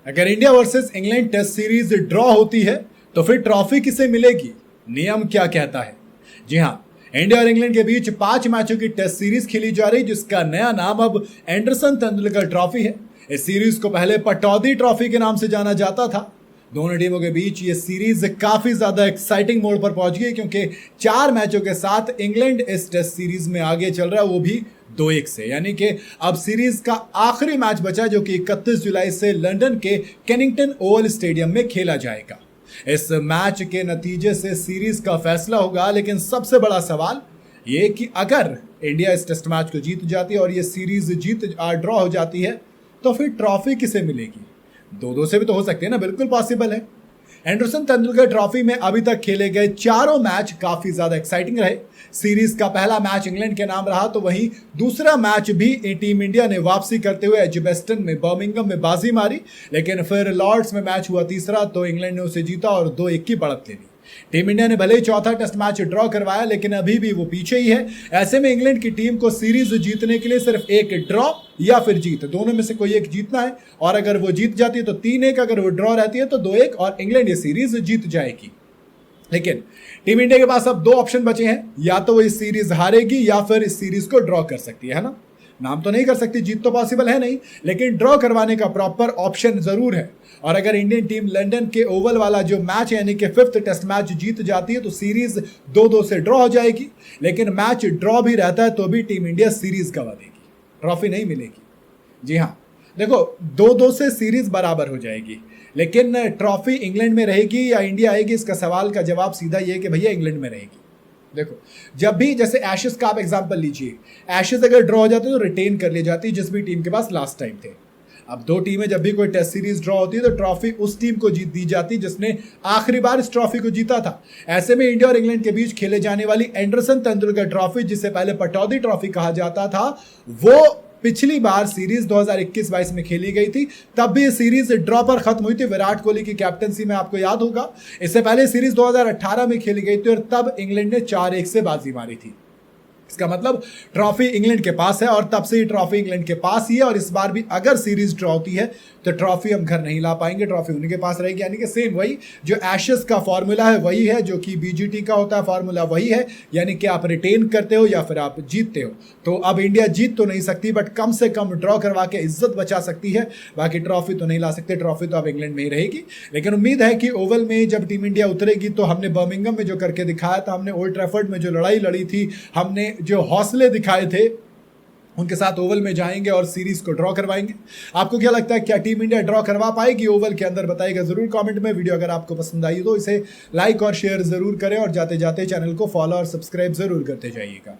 अगर India versus England test series draw होती है तो फिर ट्रॉफी किसे मिलेगी? नियम क्या कहता है? जी हां, इंडिया और इंग्लैंड के बीच 5 मैचों की टेस्ट सीरीज खेली जा रही, जिसका नया नाम अब एंडरसन तेंदुलकर ट्रॉफी है। इस सीरीज को पहले पटौदी ट्रॉफी के नाम से जाना जाता था। दोनों टीमों के बीच ये सीरीज काफी ज्यादा एक्साइटिंग मोड पर पहुंच गई, क्योंकि 4 मैचों के साथ इंग्लैंड इस टेस्ट सीरीज में आगे चल रहा है, वो भी 2-1 से। यानी कि अब सीरीज का आखिरी मैच बचा, जो कि 31 जुलाई से लंदन के केनिंगटन ओवल स्टेडियम में खेला जाएगा। इस मैच के नतीजे से सीरीज का फैसला होगा, लेकिन सबसे बड़ा सवाल ये कि अगर इंडिया इस टेस्ट मैच को जीत जाती है और ये सीरीज ड्रॉ हो जाती है, तो फिर ट्रॉफी किसे मिलेगी? 2-2 से भी तो हो सकती है ना, बिल्कुल पॉसिबल है। एंडरसन तेंदुलकर ट्रॉफी में अभी तक खेले गए चारों मैच काफी ज्यादा एक्साइटिंग रहे। सीरीज का पहला मैच इंग्लैंड के नाम रहा, तो वहीं दूसरा मैच भी टीम इंडिया ने वापसी करते हुए एजबेस्टन में बर्मिंघम में बाजी मारी, लेकिन फिर लॉर्ड्स में मैच हुआ तीसरा, तो इंग्लैंड ने उसे जीता और 2-1 की बढ़त ले ली। टीम इंडिया ने भले ही चौथा टेस्ट मैच ड्रॉ करवाया, लेकिन अभी भी वो पीछे ही है। ऐसे में इंग्लैंड की टीम को सीरीज जीतने के लिए सिर्फ एक ड्रॉ या फिर जीत, दोनों में से कोई एक जीतना है। और अगर वो जीत जाती है तो 3-1, अगर वो ड्रॉ रहती है तो 2-1 और इंग्लैंड ये सीरीज जीत जाएगी। लेकिन टीम इंडिया के पास अब 2 ऑप्शन बचे हैं, या तो वो इस सीरीज हारेगी या फिर इस सीरीज को ड्रॉ कर सकती है ना। नाम तो नहीं कर सकती, जीत तो पॉसिबल है नहीं, लेकिन ड्रॉ करवाने का प्रॉपर ऑप्शन जरूर है। और अगर इंडियन टीम लंदन के ओवल वाला जो मैच यानी कि 5th टेस्ट मैच जीत जाती है, तो सीरीज 2-2 से ड्रॉ हो जाएगी। लेकिन मैच ड्रॉ भी रहता है तो भी टीम इंडिया सीरीज गवा देगी, ट्रॉफी नहीं मिलेगी। जी हाँ, देखो 2-2 से सीरीज बराबर हो जाएगी, लेकिन ट्रॉफी इंग्लैंड में रहेगी या इंडिया आएगी? इसका सवाल का जवाब सीधा ये कि भैया इंग्लैंड में रहेगी। देखो, जब भी जैसे एशेज का आप एग्जांपल लीजिए, एशेज अगर ड्रॉ हो जाते तो रिटेन कर ली जाती जिस भी टीम के पास लास्ट टाइम थे। अब 2 टीमें जब भी कोई टेस्ट सीरीज ड्रॉ होती है तो ट्रॉफी उस टीम को जीत दी जाती जिसने आखिरी बार इस ट्रॉफी को जीता था। ऐसे में इंडिया और इंग्लैंड के बीच खेले जाने वाली एंडरसन तेंदुलकर ट्रॉफी, जिसे पहले पटौदी ट्रॉफी कहा जाता था, वो पिछली बार सीरीज 2021-22 में खेली गई थी। तब भी सीरीज ड्रॉ पर खत्म हुई थी विराट कोहली की कैप्टनसी में, आपको याद होगा। इससे पहले सीरीज 2018 में खेली गई थी और तब इंग्लैंड ने 4-1 से बाजी मारी थी। इसका मतलब ट्रॉफी इंग्लैंड के पास है और तब से ही ट्रॉफी इंग्लैंड के पास ही है। और इस बार भी अगर सीरीज ड्रॉ होती है तो ट्रॉफी हम घर नहीं ला पाएंगे, ट्रॉफी उनके पास रहेगी। यानी कि सेम वही जो एशेज का फॉर्मूला है वही है, जो कि बीजीटी का होता है फॉर्मूला वही है। यानी कि आप रिटेन करते हो या फिर आप जीतते हो। तो अब इंडिया जीत तो नहीं सकती, बट कम से कम ड्रॉ करवा के इज्जत बचा सकती है। बाकी ट्रॉफी तो नहीं ला सकते, ट्रॉफी तो अब इंग्लैंड में ही रहेगी। लेकिन उम्मीद है कि ओवल में जब टीम इंडिया उतरेगी तो हमने बर्मिंघम में जो करके दिखाया था, हमने ओल्ड ट्रैफर्ड में जो लड़ाई लड़ी थी, हमने जो हौसले दिखाए थे, उनके साथ ओवल में जाएंगे और सीरीज को ड्रॉ करवाएंगे। आपको क्या लगता है, क्या टीम इंडिया ड्रॉ करवा पाएगी ओवल के अंदर? बताइएगा जरूर कमेंट में। वीडियो अगर आपको पसंद आई तो इसे लाइक और शेयर जरूर करें और जाते जाते चैनल को फॉलो और सब्सक्राइब जरूर करते जाइएगा।